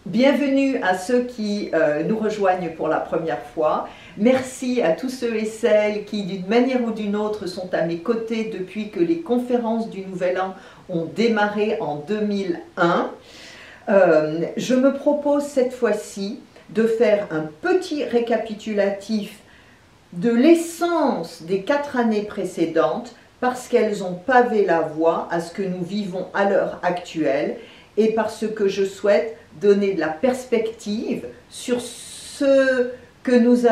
Bienvenue à ceux qui nous rejoignent pour la première fois. Merci à tous ceux et celles qui, d'une manière ou d'une autre, sont à mes côtés depuis que les conférences du Nouvel An ont démarré en 2001. Je me propose cette fois-ci de faire un petit récapitulatif de l'essence des 4 années précédentes parce qu'elles ont pavé la voie à ce que nous vivons à l'heure actuelle et parce que je souhaite donner de la perspective sur ce que nous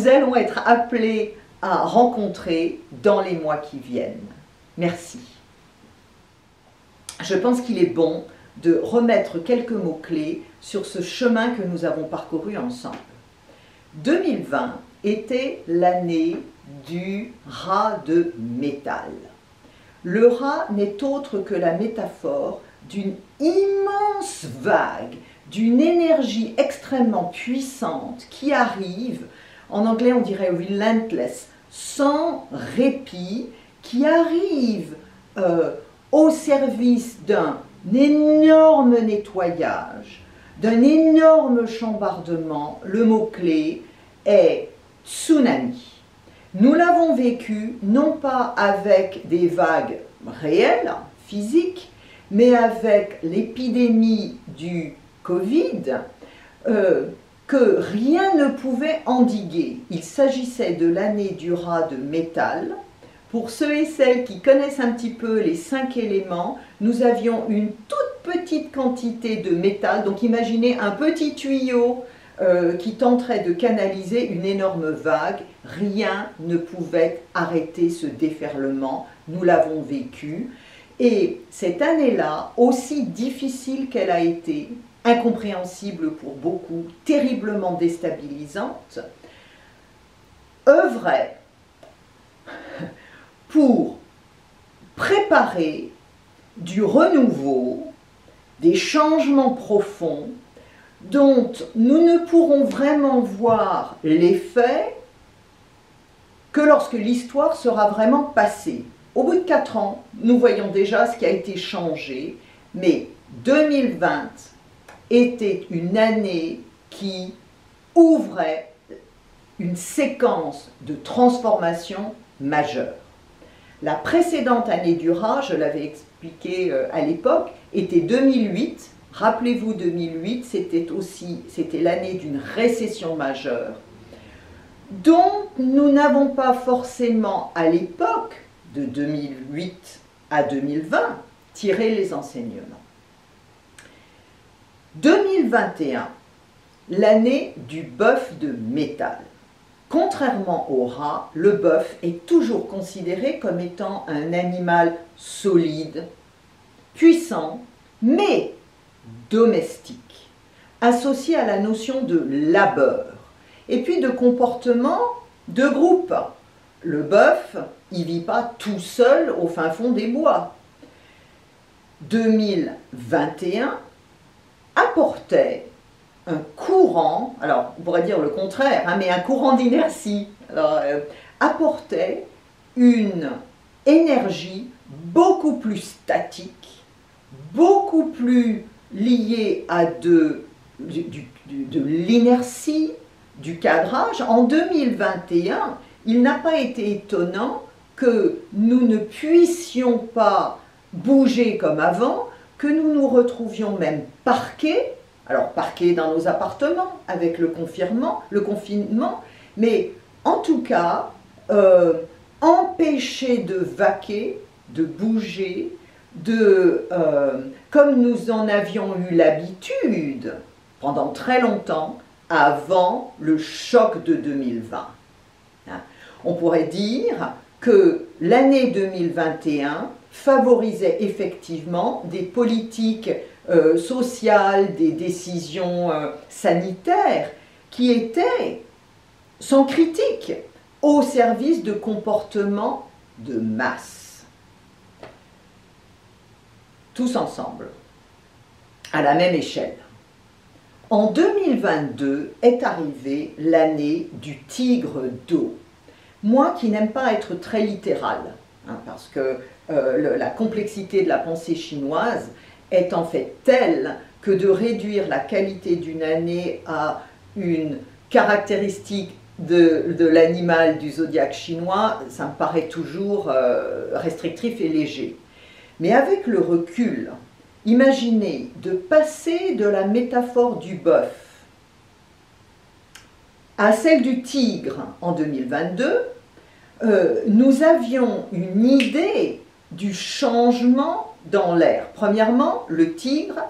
allons être appelés à rencontrer dans les mois qui viennent. Merci. Je pense qu'il est bon de remettre quelques mots-clés sur ce chemin que nous avons parcouru ensemble. 2020 était l'année du rat de métal. Le rat n'est autre que la métaphore d'une immense vague, d'une énergie extrêmement puissante qui arrive, en anglais on dirait relentless, sans répit, qui arrive au service d'un énorme nettoyage, d'un énorme chambardement. Le mot-clé est tsunami. Nous l'avons vécu non pas avec des vagues réelles, physiques, mais avec l'épidémie du Covid, que rien ne pouvait endiguer. Il s'agissait de l'année du rat de métal. Pour ceux et celles qui connaissent un petit peu les 5 éléments, nous avions une toute petite quantité de métal. Donc imaginez un petit tuyau qui tenterait de canaliser une énorme vague. Rien ne pouvait arrêter ce déferlement. Nous l'avons vécu. Et cette année-là, aussi difficile qu'elle a été, incompréhensible pour beaucoup, terriblement déstabilisante, œuvrait pour préparer du renouveau, des changements profonds dont nous ne pourrons vraiment voir l'effet que lorsque l'histoire sera vraiment passée. Au bout de 4 ans, nous voyons déjà ce qui a été changé, mais 2020 était une année qui ouvrait une séquence de transformation majeure. La précédente année du rat, je l'avais expliqué à l'époque, était 2008. Rappelez-vous, 2008, c'était l'année d'une récession majeure, dont nous n'avons pas forcément, à l'époque, de 2008 à 2020, tiré les enseignements. 2021, l'année du bœuf de métal. Contrairement au rat, le bœuf est toujours considéré comme étant un animal solide, puissant, mais domestique, associé à la notion de labeur, et puis de comportement de groupe. Le bœuf, il ne vit pas tout seul au fin fond des bois. 2021 apportait un courant, alors on pourrait dire le contraire, hein, mais un courant d'inertie, apportait une énergie beaucoup plus statique, beaucoup plus liée à de l'inertie, du cadrage. En 2021, il n'a pas été étonnant que nous ne puissions pas bouger comme avant, que nous nous retrouvions même parqués, alors parqués dans nos appartements avec le confinement, mais en tout cas empêchés de vaquer, de bouger, comme nous en avions eu l'habitude pendant très longtemps avant le choc de 2020. On pourrait dire que l'année 2021 favorisait effectivement des politiques sociales, des décisions sanitaires qui étaient sans critique au service de comportements de masse. Tous ensemble, à la même échelle. En 2022 est arrivée l'année du tigre d'eau. Moi qui n'aime pas être très littéral, hein, parce que la complexité de la pensée chinoise est en fait telle que de réduire la qualité d'une année à une caractéristique de l'animal du zodiaque chinois, ça me paraît toujours restrictif et léger. Mais avec le recul, imaginez de passer de la métaphore du bœuf à celle du tigre en 2022, nous avions une idée du changement dans l'air. Premièrement, le tigre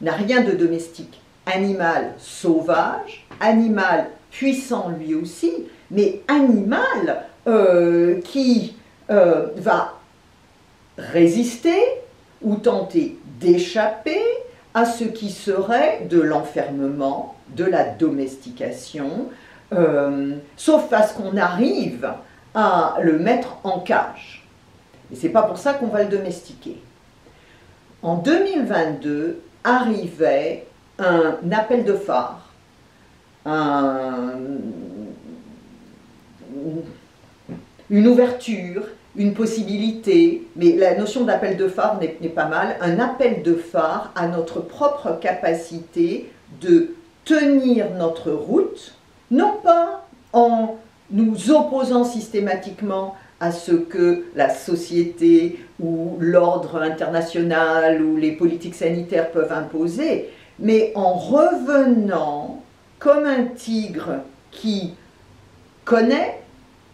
n'a rien de domestique. Animal sauvage, animal puissant lui aussi, mais animal qui va résister ou tenter d'échapper à ce qui serait de l'enfermement, de la domestication, sauf à ce qu'on arrive à le mettre en cage. Et ce n'est pas pour ça qu'on va le domestiquer. En 2022, arrivait un appel de phare, une ouverture, une possibilité, mais la notion d'appel de phare n'est pas mal, un appel de phare à notre propre capacité de tenir notre route, non pas en nous opposant systématiquement à ce que la société ou l'ordre international ou les politiques sanitaires peuvent imposer, mais en revenant comme un tigre qui connaît,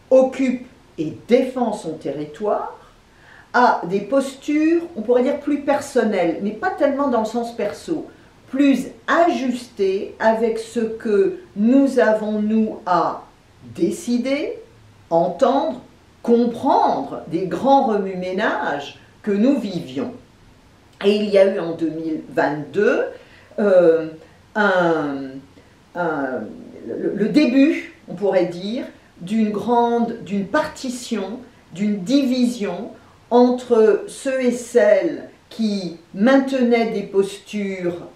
occupe et défend son territoire, à des postures, on pourrait dire plus personnelles, mais pas tellement dans le sens perso, plus ajustées avec ce que nous avons, nous, à décider, entendre, comprendre des grands remue-ménages que nous vivions. Et il y a eu en 2022 le début, on pourrait dire, d'une partition, d'une division entre ceux et celles qui maintenaient des postures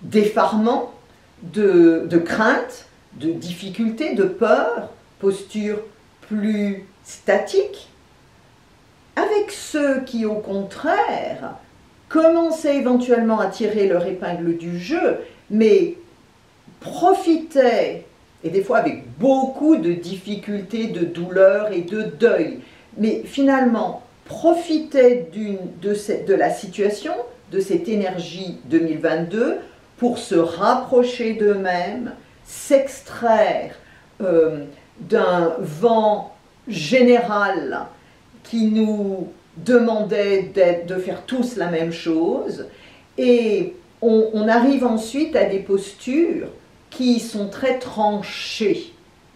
d'effarement, de crainte, de difficulté, de peur, postures plus statiques, avec ceux qui, au contraire, commençaient éventuellement à tirer leur épingle du jeu, mais profitaient, et des fois avec beaucoup de difficultés, de douleurs et de deuil, mais finalement profitaient de la situation, de cette énergie 2022, pour se rapprocher d'eux-mêmes, s'extraire d'un vent général qui nous demandait de faire tous la même chose, et on arrive ensuite à des postures qui sont très tranchées,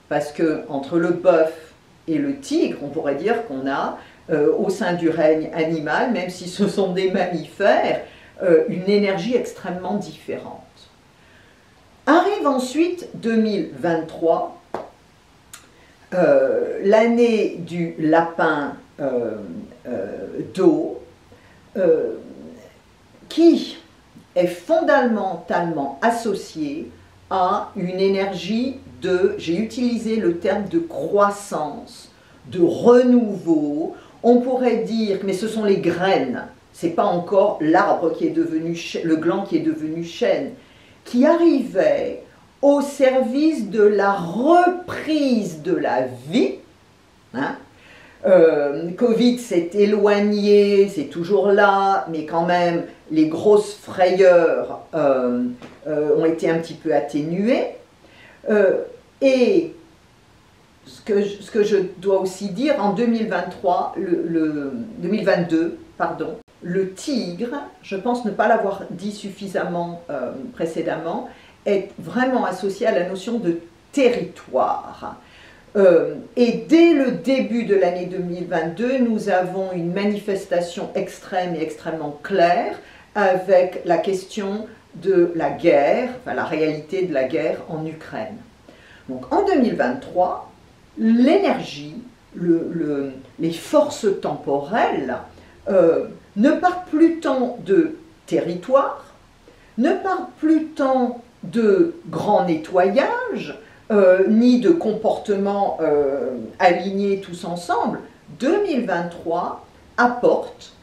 parce que entre le bœuf et le tigre, on pourrait dire qu'on a, au sein du règne animal, même si ce sont des mammifères, une énergie extrêmement différente. Arrive ensuite 2023, l'année du lapin d'eau, qui est fondamentalement associée à une énergie j'ai utilisé le terme de croissance, de renouveau. On pourrait dire, mais ce sont les graines, ce n'est pas encore l'arbre qui est devenu, le gland qui est devenu chêne, qui arrivait au service de la reprise de la vie. Hein? Covid s'est éloigné, c'est toujours là, mais quand même les grosses frayeurs ont été un petit peu atténuées. Et ce que je dois aussi dire, en 2022, pardon, le tigre, je pense ne pas l'avoir dit suffisamment précédemment, est vraiment associé à la notion de territoire. Et dès le début de l'année 2022, nous avons une manifestation extrême et extrêmement claire avec la question de la guerre, enfin la réalité de la guerre en Ukraine. Donc en 2023, l'énergie, les forces temporelles ne partent plus tant de territoire, ne partent plus tant de grand nettoyage, ni de comportements alignés tous ensemble. 2023 apporte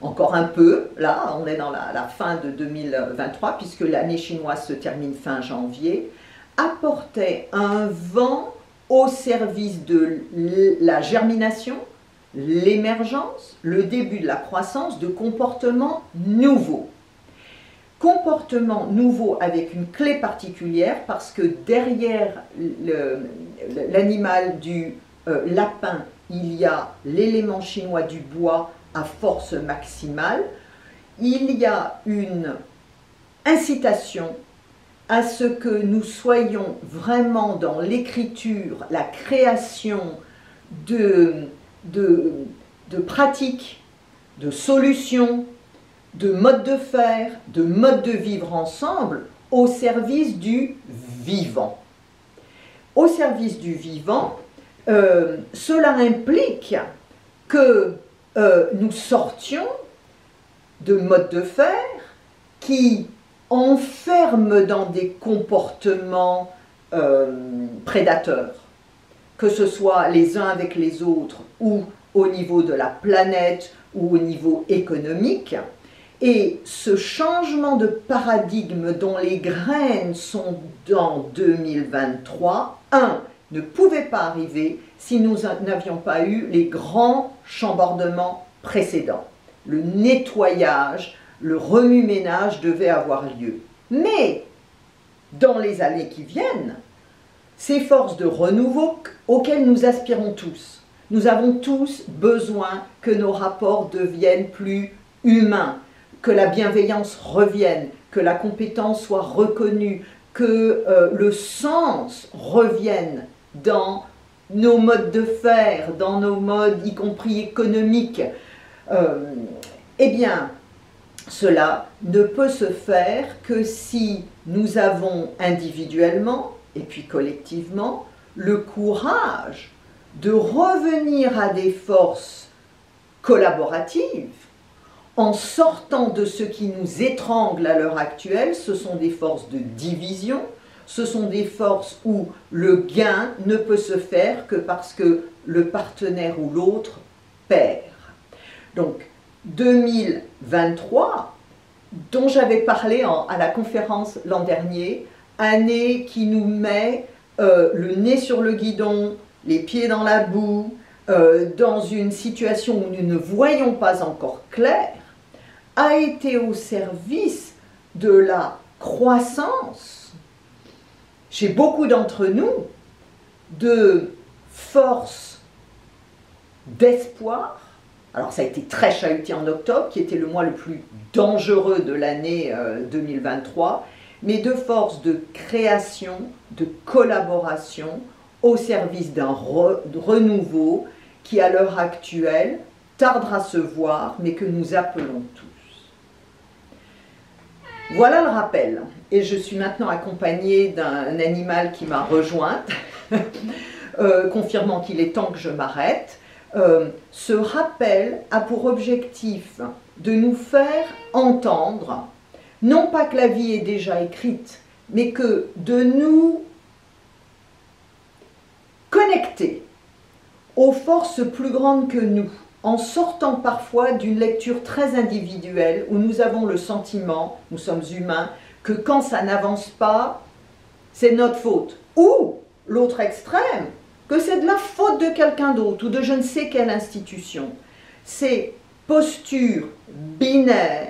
encore un peu, là on est dans la fin de 2023 puisque l'année chinoise se termine fin janvier, apportait un vent au service de la germination, l'émergence, le début de la croissance de comportements nouveaux. Comportements nouveaux avec une clé particulière parce que derrière l'animal du lapin, il y a l'élément chinois du bois à force maximale. Il y a une incitation à ce que nous soyons vraiment dans l'écriture, la création de pratiques, de solutions, de modes de faire, de modes de vivre ensemble au service du vivant. Au service du vivant, cela implique que nous sortions de modes de faire qui enferment dans des comportements prédateurs, que ce soit les uns avec les autres ou au niveau de la planète ou au niveau économique. Et ce changement de paradigme dont les graines sont dans 2023, ne pouvait pas arriver si nous n'avions pas eu les grands chambardements précédents. Le nettoyage, le remue-ménage devait avoir lieu. Mais, dans les années qui viennent, ces forces de renouveau auxquelles nous aspirons tous, nous avons tous besoin que nos rapports deviennent plus humains, que la bienveillance revienne, que la compétence soit reconnue, que le sens revienne dans nos modes de faire, dans nos modes y compris économiques. Eh bien, cela ne peut se faire que si nous avons individuellement et puis collectivement le courage de revenir à des forces collaboratives en sortant de ce qui nous étrangle à l'heure actuelle. Ce sont des forces de division, ce sont des forces où le gain ne peut se faire que parce que le partenaire ou l'autre perd. Donc 2023, dont j'avais parlé à la conférence l'an dernier, année qui nous met le nez sur le guidon, les pieds dans la boue, dans une situation où nous ne voyons pas encore clair, a été au service de la croissance, chez beaucoup d'entre nous, de force d'espoir. Alors ça a été très chahuté en octobre, qui était le mois le plus dangereux de l'année 2023, mais de force de création, de collaboration au service d'un renouveau qui, à l'heure actuelle, tarde à se voir, mais que nous appelons tous. Voilà le rappel. Et je suis maintenant accompagnée d'un animal qui m'a rejointe, confirmant qu'il est temps que je m'arrête. Ce rappel a pour objectif de nous faire entendre, non pas que la vie est déjà écrite, mais que de nous connecter aux forces plus grandes que nous, en sortant parfois d'une lecture très individuelle où nous avons le sentiment, nous sommes humains, que quand ça n'avance pas, c'est notre faute. Ou l'autre extrême, que c'est de la faute de quelqu'un d'autre ou de je ne sais quelle institution. Ces postures binaires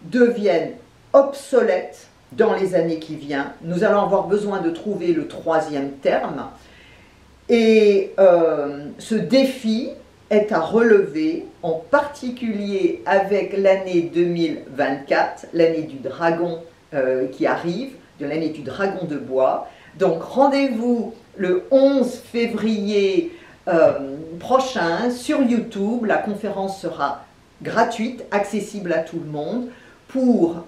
deviennent obsolètes dans les années qui viennent. Nous allons avoir besoin de trouver le troisième terme. Et ce défi est à relever, en particulier avec l'année 2024, l'année du dragon qui arrive, de l'année du dragon de bois. Donc rendez-vous le 11 février prochain sur YouTube. La conférence sera gratuite, accessible à tout le monde, pour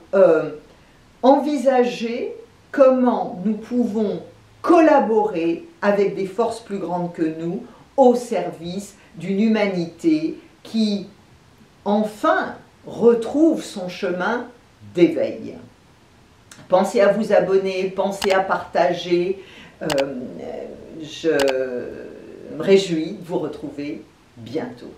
envisager comment nous pouvons collaborer avec des forces plus grandes que nous au service d'une humanité qui enfin retrouve son chemin d'éveil. Pensez à vous abonner, pensez à partager. Je me réjouis de vous retrouver bientôt.